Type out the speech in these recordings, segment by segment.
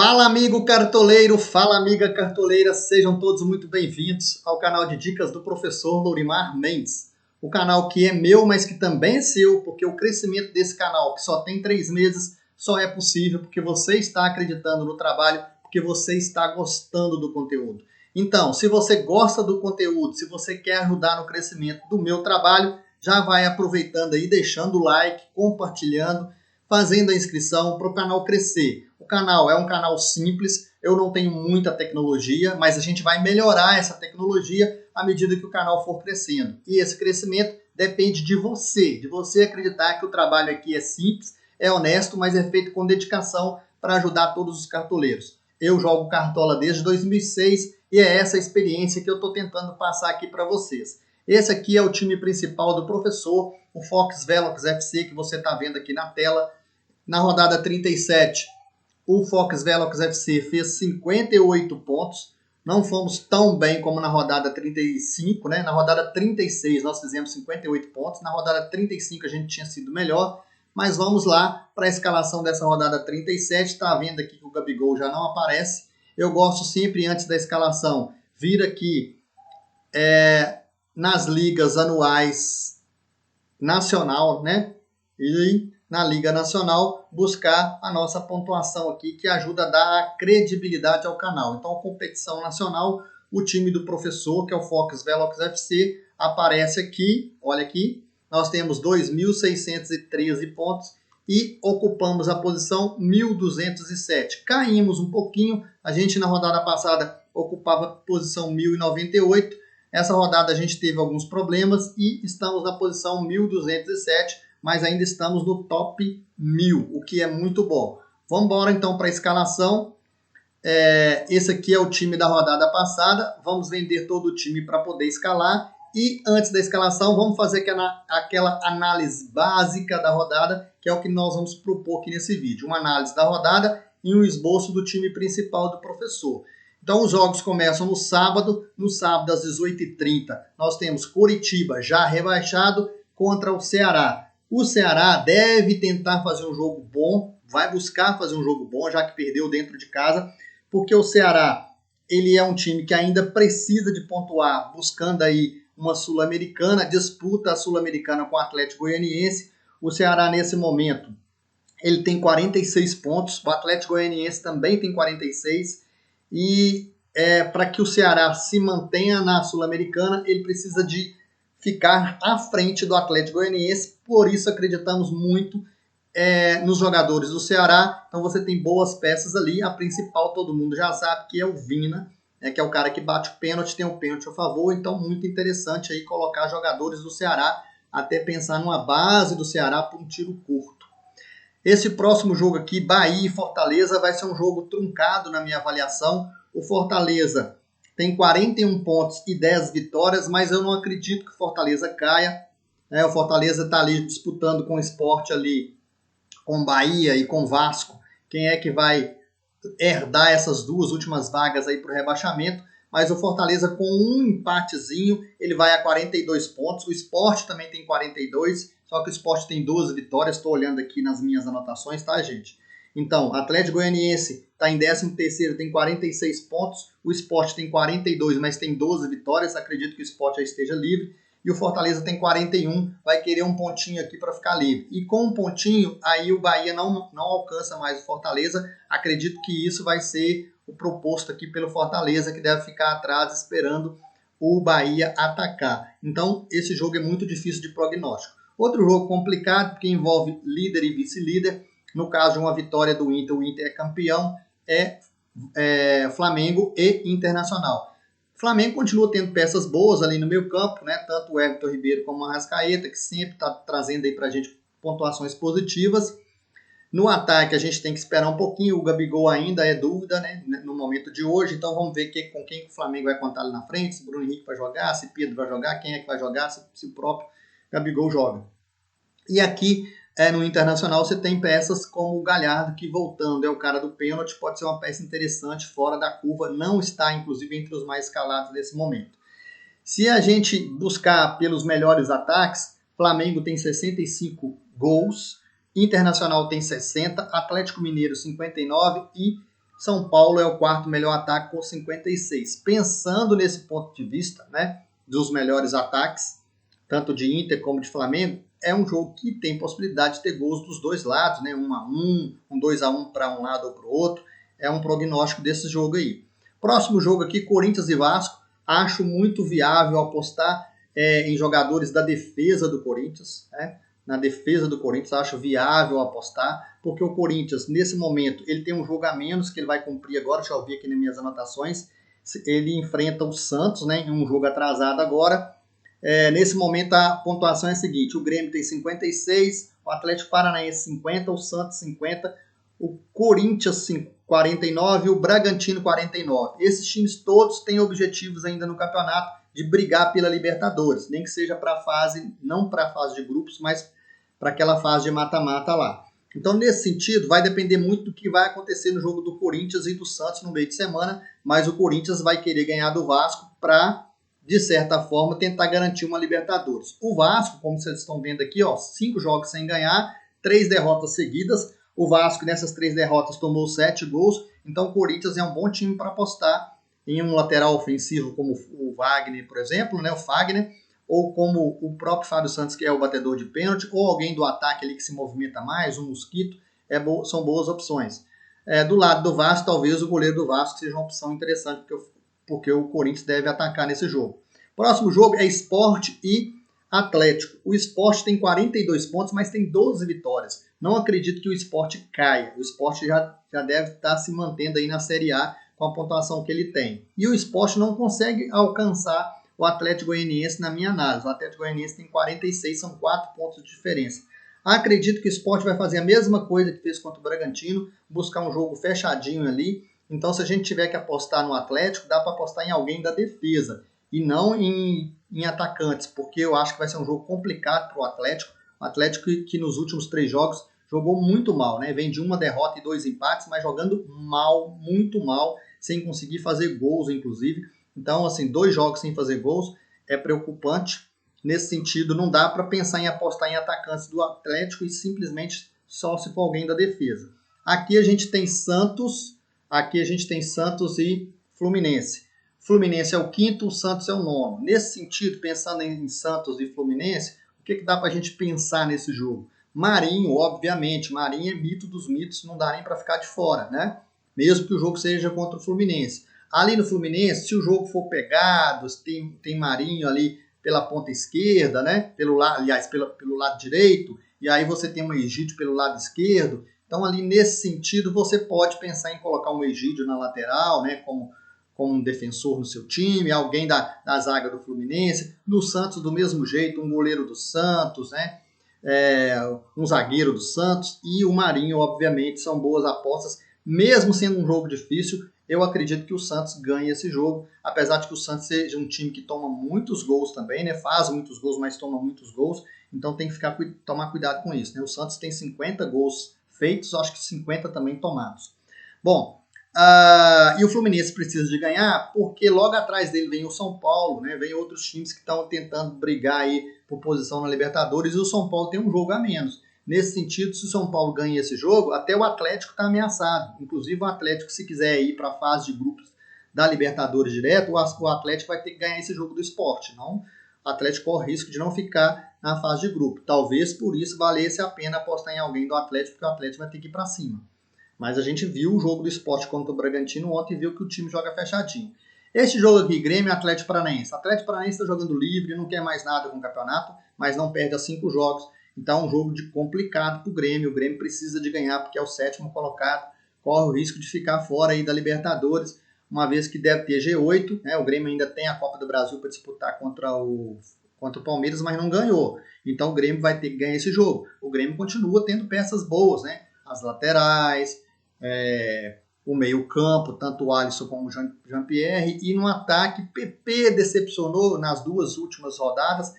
Fala amigo cartoleiro, fala amiga cartoleira, sejam todos muito bem-vindos ao canal de dicas do professor Lourimar Mendes. O canal que é meu, mas que também é seu, porque o crescimento desse canal, que só tem 3 meses, só é possível porque você está acreditando no trabalho, porque você está gostando do conteúdo. Então, se você gosta do conteúdo, se você quer ajudar no crescimento do meu trabalho, já vai aproveitando aí, deixando o like, compartilhando, fazendo a inscrição para o canal crescer. O canal é um canal simples, eu não tenho muita tecnologia, mas a gente vai melhorar essa tecnologia à medida que o canal for crescendo. E esse crescimento depende de você acreditar que o trabalho aqui é simples, é honesto, mas é feito com dedicação para ajudar todos os cartoleiros. Eu jogo cartola desde 2006 e é essa experiência que eu estou tentando passar aqui para vocês. Esse aqui é o time principal do professor, o Fox Velox FC, que você está vendo aqui na tela. Na rodada 37, o Fox Velox FC fez 58 pontos. Não fomos tão bem como na rodada 35, né? Na rodada 36 nós fizemos 58 pontos. Na rodada 35 a gente tinha sido melhor. Mas vamos lá para a escalação dessa rodada 37. Está vendo aqui que o Gabigol já não aparece. Eu gosto sempre, antes da escalação, vir aqui nas ligas anuais nacional, né? E na Liga Nacional buscar a nossa pontuação aqui, que ajuda a dar credibilidade ao canal. Então, a competição nacional, o time do professor, que é o Fox Velox FC, aparece aqui, olha aqui, nós temos 2.613 pontos e ocupamos a posição 1.207. Caímos um pouquinho, a gente na rodada passada ocupava a posição 1.098, essa rodada a gente teve alguns problemas e estamos na posição 1.207, mas ainda estamos no top 1000, o que é muito bom. Vamos embora então para a escalação. Esse aqui é o time da rodada passada. Vamos vender todo o time para poder escalar. E antes da escalação, vamos fazer aquela análise básica da rodada, que é o que nós vamos propor aqui nesse vídeo. Uma análise da rodada e um esboço do time principal do professor. Então, os jogos começam no sábado. No sábado, às 18h30, nós temos Coritiba, já rebaixado, contra o Ceará. O Ceará deve tentar fazer um jogo bom, vai buscar fazer um jogo bom, já que perdeu dentro de casa, porque o Ceará, ele é um time que ainda precisa de pontuar, buscando aí uma Sul-Americana, disputa a Sul-Americana com o Atlético Goianiense. O Ceará, nesse momento, ele tem 46 pontos, o Atlético Goianiense também tem 46, e para que o Ceará se mantenha na Sul-Americana, ele precisa de ficar à frente do Atlético Goianiense, por isso acreditamos muito nos jogadores do Ceará. Então você tem boas peças ali, a principal todo mundo já sabe que é o Vina, que é o cara que bate o pênalti, tem um pênalti a favor, então muito interessante aí colocar jogadores do Ceará, até pensar numa base do Ceará para um tiro curto. Esse próximo jogo aqui, Bahia e Fortaleza, vai ser um jogo truncado na minha avaliação. O Fortaleza tem 41 pontos e 10 vitórias, mas eu não acredito que o Fortaleza caia. O Fortaleza está ali disputando com o Sport ali, com Bahia e com Vasco. Quem é que vai herdar essas duas últimas vagas aí para o rebaixamento? Mas o Fortaleza, com um empatezinho, ele vai a 42 pontos. O Sport também tem 42, só que o Sport tem 12 vitórias. Estou olhando aqui nas minhas anotações, tá, gente? Então, Atlético Goianiense está em 13º, tem 46 pontos. O Sport tem 42, mas tem 12 vitórias. Acredito que o Sport já esteja livre. E o Fortaleza tem 41, vai querer um pontinho aqui para ficar livre. E com um pontinho, aí o Bahia não alcança mais o Fortaleza. Acredito que isso vai ser o proposto aqui pelo Fortaleza, que deve ficar atrás esperando o Bahia atacar. Então, esse jogo é muito difícil de prognóstico. Outro jogo complicado, porque envolve líder e vice-líder. No caso de uma vitória do Inter, o Inter é campeão, Flamengo e Internacional. Flamengo continua tendo peças boas ali no meio campo, né? Tanto o Everton Ribeiro como o Arrascaeta, que sempre está trazendo aí para a gente pontuações positivas. No ataque, a gente tem que esperar um pouquinho. O Gabigol ainda é dúvida, né, no momento de hoje. Então, vamos ver com quem o Flamengo vai contar ali na frente. Se o Bruno Henrique vai jogar, se Pedro vai jogar, quem é que vai jogar, se o próprio Gabigol joga. E aqui, no Internacional, você tem peças como o Galhardo, que voltando é o cara do pênalti, pode ser uma peça interessante, fora da curva. Não está, inclusive, entre os mais escalados nesse momento. Se a gente buscar pelos melhores ataques, Flamengo tem 65 gols, Internacional tem 60, Atlético Mineiro 59 e São Paulo é o quarto melhor ataque com 56. Pensando nesse ponto de vista, né, dos melhores ataques, tanto de Inter como de Flamengo, é um jogo que tem possibilidade de ter gols dos dois lados, né, 1-1, um 2-1 para um lado ou para o outro. É um prognóstico desse jogo aí. Próximo jogo aqui, Corinthians e Vasco. Acho muito viável apostar em jogadores da defesa do Corinthians, né? Na defesa do Corinthians, acho viável apostar, porque o Corinthians, nesse momento, ele tem um jogo a menos que ele vai cumprir agora, deixa eu ver aqui nas minhas anotações, ele enfrenta o Santos, né, em um jogo atrasado agora. Nesse momento, a pontuação é a seguinte, o Grêmio tem 56, o Atlético Paranaense 50, o Santos 50, o Corinthians 49 e o Bragantino 49. Esses times todos têm objetivos ainda no campeonato de brigar pela Libertadores, nem que seja para a fase, não para a fase de grupos, mas para aquela fase de mata-mata lá. Então, nesse sentido, vai depender muito do que vai acontecer no jogo do Corinthians e do Santos no meio de semana, mas o Corinthians vai querer ganhar do Vasco para, de certa forma, tentar garantir uma Libertadores. O Vasco, como vocês estão vendo aqui, 5 jogos sem ganhar, 3 derrotas seguidas. O Vasco, nessas 3 derrotas, tomou 7 gols, então o Corinthians é um bom time para apostar em um lateral ofensivo como o Wagner, por exemplo, né, o Fagner, ou como o próprio Fábio Santos, que é o batedor de pênalti, ou alguém do ataque ali que se movimenta mais, um Mosquito, são boas opções. Do lado do Vasco, talvez o goleiro do Vasco seja uma opção interessante, porque o Corinthians deve atacar nesse jogo. Próximo jogo é Sport e Atlético. O Sport tem 42 pontos, mas tem 12 vitórias. Não acredito que o Sport caia. O Sport já deve estar se mantendo aí na Série A com a pontuação que ele tem. E o Sport não consegue alcançar o Atlético Goianiense na minha análise. O Atlético Goianiense tem 46, são 4 pontos de diferença. Acredito que o Sport vai fazer a mesma coisa que fez contra o Bragantino, buscar um jogo fechadinho ali. Então, se a gente tiver que apostar no Atlético, dá para apostar em alguém da defesa e não em atacantes, porque eu acho que vai ser um jogo complicado para o Atlético. O Atlético que nos últimos 3 jogos jogou muito mal, né? Vem de uma derrota e 2 empates, mas jogando mal, muito mal, sem conseguir fazer gols, inclusive. Então, assim, 2 jogos sem fazer gols é preocupante. Nesse sentido, não dá para pensar em apostar em atacantes do Atlético e simplesmente só se for alguém da defesa. Aqui a gente tem Santos e Fluminense. Fluminense é o 5º, o Santos é o 9º. Nesse sentido, pensando em Santos e Fluminense, o que dá para a gente pensar nesse jogo? Marinho, obviamente, Marinho é mito dos mitos, não dá nem para ficar de fora, né? Mesmo que o jogo seja contra o Fluminense. Ali no Fluminense, se o jogo for pegado, tem Marinho ali pela ponta esquerda, né? Pelo lado direito, e aí você tem um Egídio pelo lado esquerdo. Então, ali nesse sentido, você pode pensar em colocar um Egídio na lateral, né? Como um defensor no seu time, alguém da zaga do Fluminense. No Santos, do mesmo jeito, um goleiro do Santos, né? Um zagueiro do Santos e o Marinho, obviamente, são boas apostas, mesmo sendo um jogo difícil. Eu acredito que o Santos ganhe esse jogo, apesar de que o Santos seja um time que toma muitos gols também, né? Faz muitos gols, mas toma muitos gols, então tem que tomar cuidado com isso, né? O Santos tem 50 gols feitos, acho que 50 também tomados. Bom, e o Fluminense precisa de ganhar, porque logo atrás dele vem o São Paulo, né? Vem outros times que estão tentando brigar aí por posição na Libertadores, e o São Paulo tem um jogo a menos. Nesse sentido, se o São Paulo ganha esse jogo, até o Atlético está ameaçado. Inclusive o Atlético, se quiser ir para a fase de grupos da Libertadores direto, o Atlético vai ter que ganhar esse jogo do Sport. Não, o Atlético corre risco de não ficar na fase de grupo. Talvez por isso valesse a pena apostar em alguém do Atlético, porque o Atlético vai ter que ir para cima. Mas a gente viu o jogo do Sport contra o Bragantino ontem e viu que o time joga fechadinho. Este jogo aqui, Grêmio e Atlético Paranaense. O Atlético Paranaense está jogando livre, não quer mais nada com o campeonato, mas não perde a 5 jogos. Então é um jogo complicado para o Grêmio. O Grêmio precisa de ganhar porque é o 7º colocado. Corre o risco de ficar fora aí da Libertadores, uma vez que deve ter G8. Né? O Grêmio ainda tem a Copa do Brasil para disputar contra o Palmeiras, mas não ganhou. Então o Grêmio vai ter que ganhar esse jogo. O Grêmio continua tendo peças boas, né? As laterais, o meio-campo, tanto o Alisson como o Jean-Pierre. E no ataque, PP decepcionou nas 2 últimas rodadas.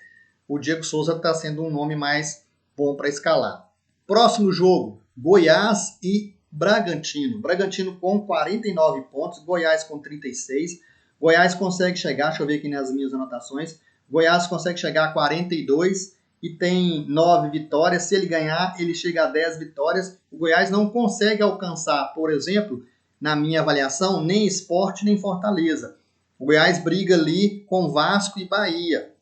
O Diego Souza está sendo um nome mais bom para escalar. Próximo jogo, Goiás e Bragantino. Bragantino com 49 pontos, Goiás com 36. Goiás consegue chegar, deixa eu ver aqui nas minhas anotações, Goiás consegue chegar a 42 e tem 9 vitórias. Se ele ganhar, ele chega a 10 vitórias. O Goiás não consegue alcançar, por exemplo, na minha avaliação, nem Sport nem Fortaleza. O Goiás briga ali com Vasco e Bahia.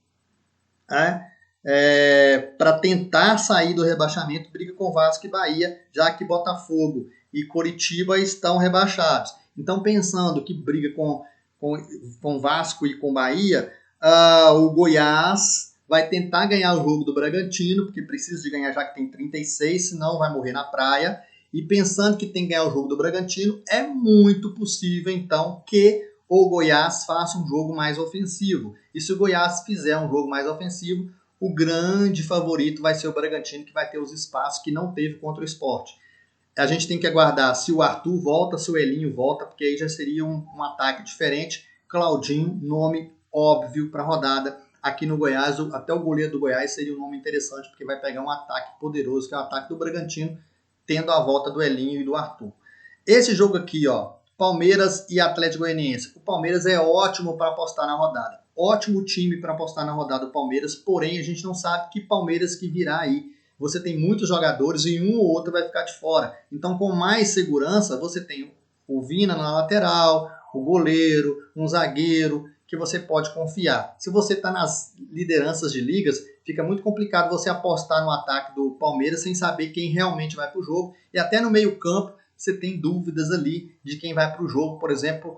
Para tentar sair do rebaixamento, briga com Vasco e Bahia, já que Botafogo e Coritiba estão rebaixados. Então, pensando que briga com Vasco e com Bahia, o Goiás vai tentar ganhar o jogo do Bragantino, porque precisa de ganhar já que tem 36, senão vai morrer na praia. E pensando que tem que ganhar o jogo do Bragantino, é muito possível, então, que o Goiás faça um jogo mais ofensivo. E se o Goiás fizer um jogo mais ofensivo, o grande favorito vai ser o Bragantino, que vai ter os espaços que não teve contra o Sport. A gente tem que aguardar se o Arthur volta, se o Elinho volta, porque aí já seria um ataque diferente. Claudinho, nome óbvio para a rodada. Aqui no Goiás, até o goleiro do Goiás seria um nome interessante, porque vai pegar um ataque poderoso, que é o ataque do Bragantino, tendo a volta do Elinho e do Arthur. Esse jogo aqui, ó, Palmeiras e Atlético Goianiense. O Palmeiras é ótimo para apostar na rodada. Ótimo time para apostar na rodada do Palmeiras, porém a gente não sabe que Palmeiras que virá aí. Você tem muitos jogadores e um ou outro vai ficar de fora. Então, com mais segurança, você tem o Vina na lateral, o goleiro, um zagueiro que você pode confiar. Se você está nas lideranças de ligas, fica muito complicado você apostar no ataque do Palmeiras sem saber quem realmente vai para o jogo. E até no meio-campo, você tem dúvidas ali de quem vai para o jogo. Por exemplo,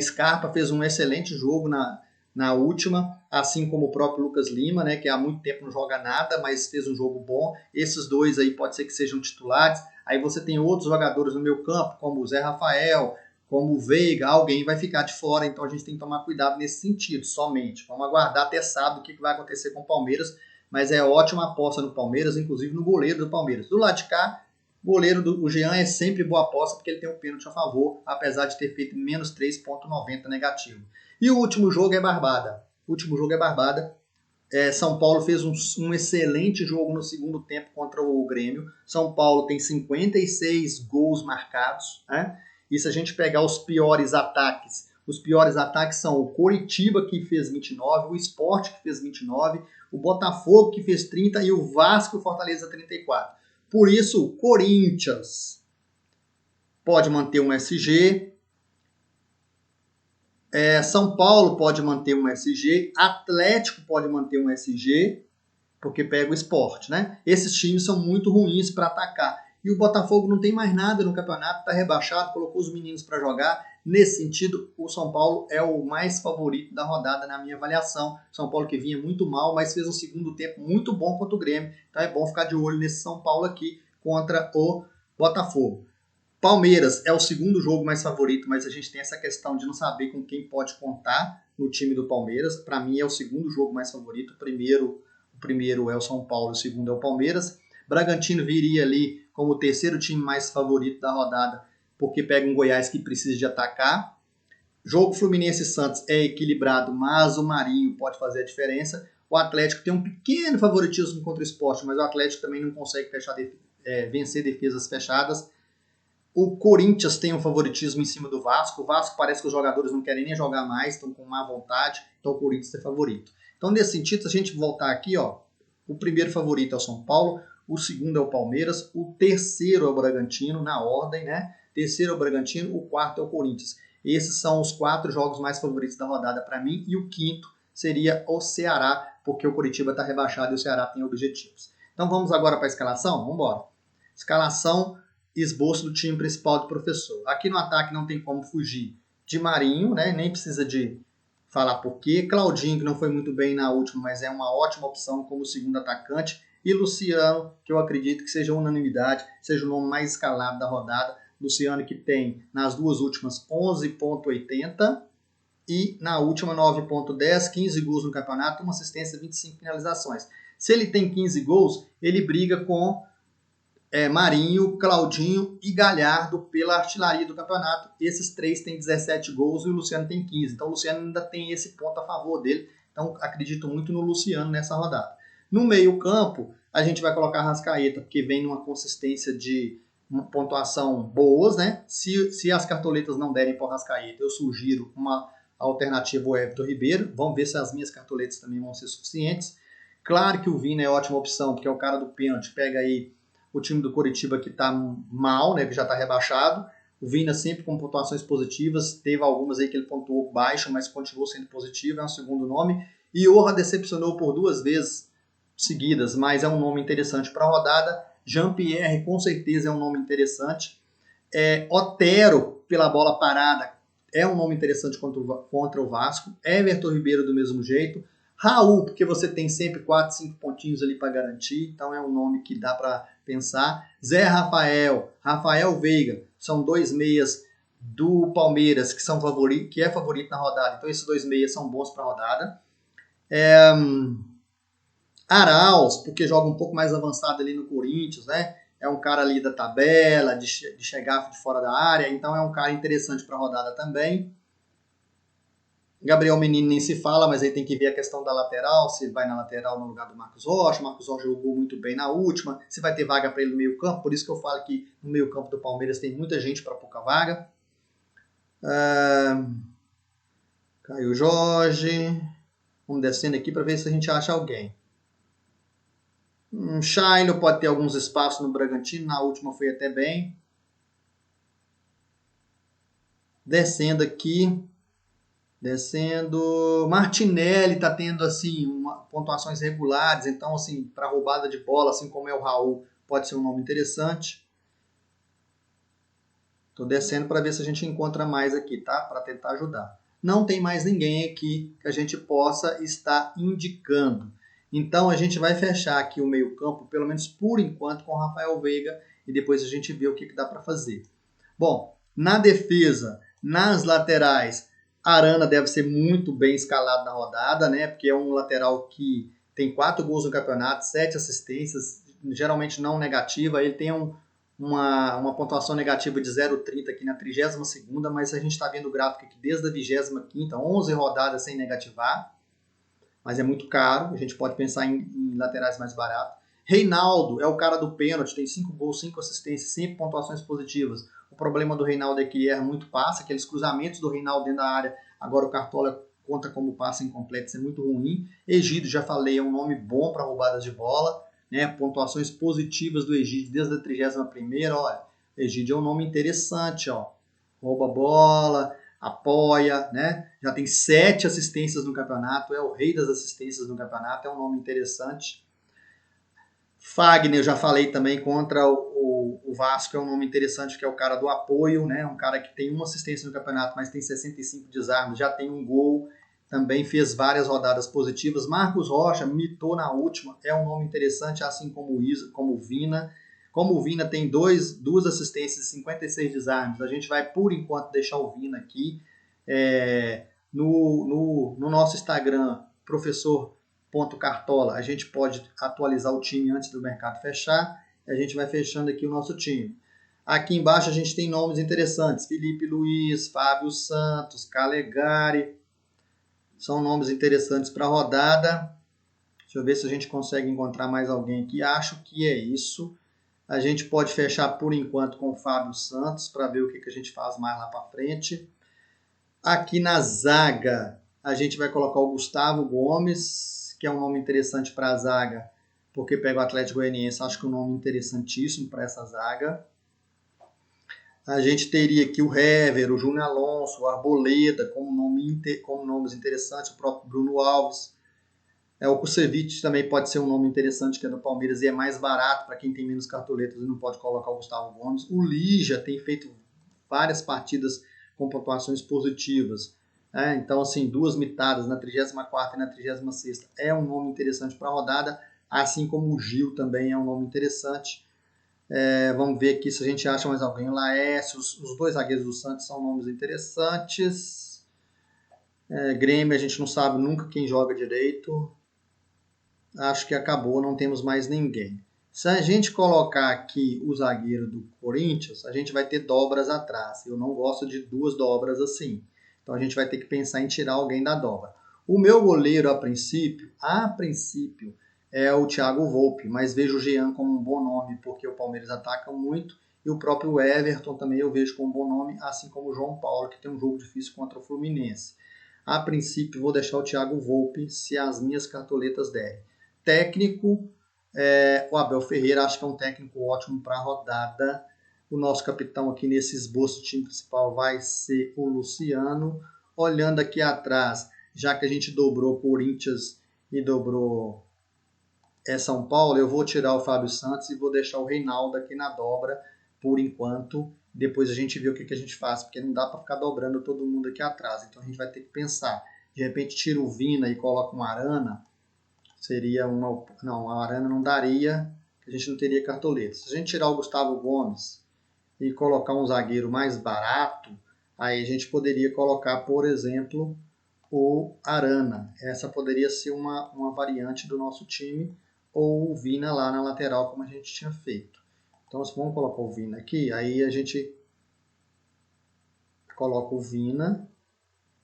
Scarpa fez um excelente jogo na última, assim como o próprio Lucas Lima, né, que há muito tempo não joga nada, mas fez um jogo bom. Esses dois aí pode ser que sejam titulares. Aí você tem outros jogadores no meio campo, como o Zé Rafael, como o Veiga, alguém vai ficar de fora, então a gente tem que tomar cuidado nesse sentido, somente. Vamos aguardar até sábado o que vai acontecer com o Palmeiras, mas é ótima aposta no Palmeiras, inclusive no goleiro do Palmeiras. Do lado de cá, o goleiro do Jean é sempre boa aposta, porque ele tem um pênalti a favor, apesar de ter feito menos 3,90 negativo. E o último jogo é Barbada. São Paulo fez um excelente jogo no segundo tempo contra o Grêmio. São Paulo tem 56 gols marcados, né? E se a gente pegar os piores ataques são o Coritiba, que fez 29, o Sport, que fez 29, o Botafogo, que fez 30, e o Vasco e o Fortaleza, 34. Por isso, o Corinthians pode manter um SG, São Paulo pode manter um SG, Atlético pode manter um SG, porque pega o Sport, né? Esses times são muito ruins para atacar. E o Botafogo não tem mais nada no campeonato, está rebaixado, colocou os meninos para jogar. Nesse sentido, o São Paulo é o mais favorito da rodada na minha avaliação. São Paulo que vinha muito mal, mas fez um segundo tempo muito bom contra o Grêmio. Então é bom ficar de olho nesse São Paulo aqui contra o Botafogo. Palmeiras é o segundo jogo mais favorito, mas a gente tem essa questão de não saber com quem pode contar no time do Palmeiras. Para mim é o segundo jogo mais favorito. O primeiro é o São Paulo, o segundo é o Palmeiras. Bragantino viria ali como o terceiro time mais favorito da rodada, porque pega um Goiás que precisa de atacar. Jogo Fluminense e Santos é equilibrado, mas o Marinho pode fazer a diferença. O Atlético tem um pequeno favoritismo contra o Sport, mas o Atlético também não consegue vencer defesas fechadas. O Corinthians tem um favoritismo em cima do Vasco. O Vasco parece que os jogadores não querem nem jogar mais, estão com má vontade, então o Corinthians é favorito. Então, nesse sentido, se a gente voltar aqui, ó, o primeiro favorito é o São Paulo, o segundo é o Palmeiras, o terceiro é o Bragantino, na ordem, né? Terceiro é o Bragantino, o quarto é o Corinthians. Esses são os 4 jogos mais favoritos da rodada para mim, e o quinto seria o Ceará, porque o Coritiba está rebaixado e o Ceará tem objetivos. Então vamos agora para a escalação? Vamos embora. Escalação, esboço do time principal do professor. Aqui no ataque não tem como fugir de Marinho, né? Nem precisa de falar porquê. Claudinho, que não foi muito bem na última, mas é uma ótima opção como segundo atacante. E Luciano, que eu acredito que seja unanimidade, seja o nome mais escalado da rodada. Luciano, que tem nas duas últimas 11,80 e na última 9,10, 15 gols no campeonato, uma assistência, 25 finalizações. Se ele tem 15 gols, ele briga com Marinho, Claudinho e Galhardo pela artilharia do campeonato. Esses 3 têm 17 gols e o Luciano tem 15. Então o Luciano ainda tem esse ponto a favor dele. Então acredito muito no Luciano nessa rodada. No meio campo, a gente vai colocar Arrascaeta, porque vem numa consistência de pontuação boas, né? Se as cartoletas não derem para o Arrascaeta, eu sugiro uma alternativa ao Everton Ribeiro. Vamos ver se as minhas cartoletas também vão ser suficientes. Claro que o Vina é ótima opção, porque é o cara do pênalti, pega aí o time do Coritiba que está mal, né, que já está rebaixado. O Vina sempre com pontuações positivas, teve algumas aí que ele pontuou baixo, mas continuou sendo positivo, é um segundo nome. E Orra decepcionou por 2 vezes seguidas, mas é um nome interessante para a rodada. Jean-Pierre com certeza é um nome interessante. Otero pela bola parada é um nome interessante contra o Vasco. Everton Ribeiro do mesmo jeito. Raul, porque você tem sempre 4, 5 pontinhos ali para garantir, então é um nome que dá para pensar. Zé Rafael, Rafael Veiga, são 2 meias do Palmeiras que é favorito na rodada, então esses 2 meias são bons para a rodada. Arauz, porque joga um pouco mais avançado ali no Corinthians, né? É um cara ali da tabela, de chegar de fora da área, então é um cara interessante para a rodada também. Gabriel Menino nem se fala, mas aí tem que ver a questão da lateral, se vai na lateral no lugar do Marcos Rocha. O Marcos Rocha jogou muito bem na última, se vai ter vaga para ele no meio campo, por isso que eu falo que no meio campo do Palmeiras tem muita gente para pouca vaga. Caio Jorge, vamos descendo aqui para ver se a gente acha alguém. Shailo pode ter alguns espaços no Bragantino, na última foi até bem. Descendo aqui. Martinelli está tendo assim pontuações regulares, então assim para roubada de bola, assim como é o Raul, pode ser um nome interessante. Estou descendo para ver se a gente encontra mais aqui, tá? Para tentar ajudar. Não tem mais ninguém aqui que a gente possa estar indicando. Então a gente vai fechar aqui o meio-campo, pelo menos por enquanto, com o Rafael Veiga e depois a gente vê o que dá para fazer. Bom, na defesa, nas laterais, Arana deve ser muito bem escalado na rodada, né? Porque é um lateral que tem 4 gols no campeonato, 7 assistências, geralmente não negativa. Ele tem uma pontuação negativa de 0,30 aqui na 32ª, mas a gente está vendo o gráfico aqui desde a 25ª, 11 rodadas sem negativar. Mas é muito caro, a gente pode pensar em laterais mais baratos. Reinaldo é o cara do pênalti, tem 5 gols, 5 assistências, 5 pontuações positivas. O problema do Reinaldo é que ele erra muito passe, aqueles cruzamentos do Reinaldo dentro da área, agora o Cartola conta como passe incompleto, isso é muito ruim. Egídio, já falei, é um nome bom para roubadas de bola, né? Pontuações positivas do Egídio desde a 31ª, olha, Egídio é um nome interessante, ó. Rouba bola, apoia, né? Já tem 7 assistências no campeonato, é o rei das assistências no campeonato, é um nome interessante. Fagner, eu já falei também, contra o Vasco, é um nome interessante, que é o cara do apoio, né? Um cara que tem uma assistência no campeonato, mas tem 65 desarmes, já tem um gol, também fez várias rodadas positivas. Marcos Rocha, mitou na última, é um nome interessante, assim como o Vina. Como o Vina tem 2 assistências e 56 desarmes, a gente vai, por enquanto, deixar o Vina aqui. No nosso Instagram, professor.cartola, a gente pode atualizar o time antes do mercado fechar. A gente vai fechando aqui o nosso time. Aqui embaixo a gente tem nomes interessantes. Felipe Luiz, Fábio Santos, Calegari. São nomes interessantes para a rodada. Deixa eu ver se a gente consegue encontrar mais alguém aqui. Acho que é isso. A gente pode fechar por enquanto com o Fábio Santos para ver o que a gente faz mais lá para frente. Aqui na zaga, a gente vai colocar o Gustavo Gomes, que é um nome interessante para a zaga, porque pega o Atlético Goianiense, acho que é um nome interessantíssimo para essa zaga. A gente teria aqui o Hever, o Júnior Alonso, o Arboleda, como nomes interessantes, o próprio Bruno Alves. O Kusevich também pode ser um nome interessante, que é do Palmeiras e é mais barato para quem tem menos cartoletas e não pode colocar o Gustavo Gomes. O Lígia tem feito várias partidas com pontuações positivas. Então, assim, 2 mitadas na 34ª e na 36ª é um nome interessante para a rodada, assim como o Gil também é um nome interessante. Vamos ver aqui se a gente acha mais alguém. O Laércio, os 2 zagueiros do Santos são nomes interessantes. Grêmio, a gente não sabe nunca quem joga direito. Acho que acabou, não temos mais ninguém. Se a gente colocar aqui o zagueiro do Corinthians, a gente vai ter dobras atrás. Eu não gosto de 2 dobras assim. Então a gente vai ter que pensar em tirar alguém da dobra. O meu goleiro, a princípio, é o Thiago Volpi, mas vejo o Jean como um bom nome, porque o Palmeiras ataca muito, e o próprio Everton também eu vejo como um bom nome, assim como o João Paulo, que tem um jogo difícil contra o Fluminense. A princípio, vou deixar o Thiago Volpi, se as minhas cartoletas derem. Técnico, o Abel Ferreira, acho que é um técnico ótimo para a rodada. O nosso capitão aqui nesse esboço do time principal vai ser o Luciano. Olhando aqui atrás, já que a gente dobrou Corinthians e dobrou São Paulo, eu vou tirar o Fábio Santos e vou deixar o Reinaldo aqui na dobra por enquanto. Depois a gente vê o que a gente faz, porque não dá para ficar dobrando todo mundo aqui atrás. Então a gente vai ter que pensar. De repente tira o Vina e coloca um Arana. Seria uma... Não, a Arana não daria, a gente não teria cartoleta. Se a gente tirar o Gustavo Gomes e colocar um zagueiro mais barato, aí a gente poderia colocar, por exemplo, o Arana. Essa poderia ser uma variante do nosso time, ou o Vina lá na lateral, como a gente tinha feito. Então, vamos colocar o Vina aqui, aí a gente coloca o Vina,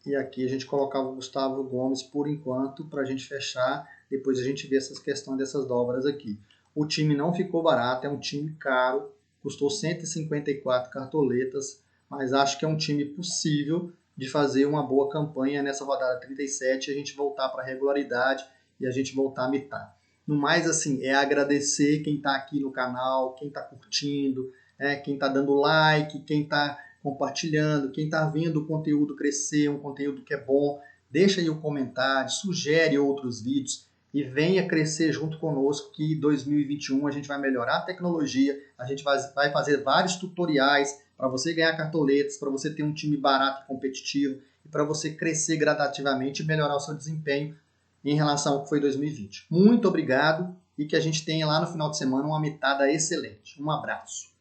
e aqui a gente colocava o Gustavo Gomes por enquanto, para a gente fechar, depois a gente vê essas questões dessas dobras aqui. O time não ficou barato, é um time caro, custou 154 cartoletas, mas acho que é um time possível de fazer uma boa campanha nessa rodada 37 e a gente voltar para a regularidade e a gente voltar a mitar. No mais, assim, é agradecer quem está aqui no canal, quem está curtindo, quem está dando like, quem está compartilhando, quem está vendo o conteúdo crescer, um conteúdo que é bom. Deixa aí o comentário, sugere outros vídeos e venha crescer junto conosco que em 2021 a gente vai melhorar a tecnologia, a gente vai fazer vários tutoriais para você ganhar cartoletas, para você ter um time barato e competitivo e para você crescer gradativamente e melhorar o seu desempenho em relação ao que foi 2020. Muito obrigado e que a gente tenha lá no final de semana uma mitada excelente. Um abraço.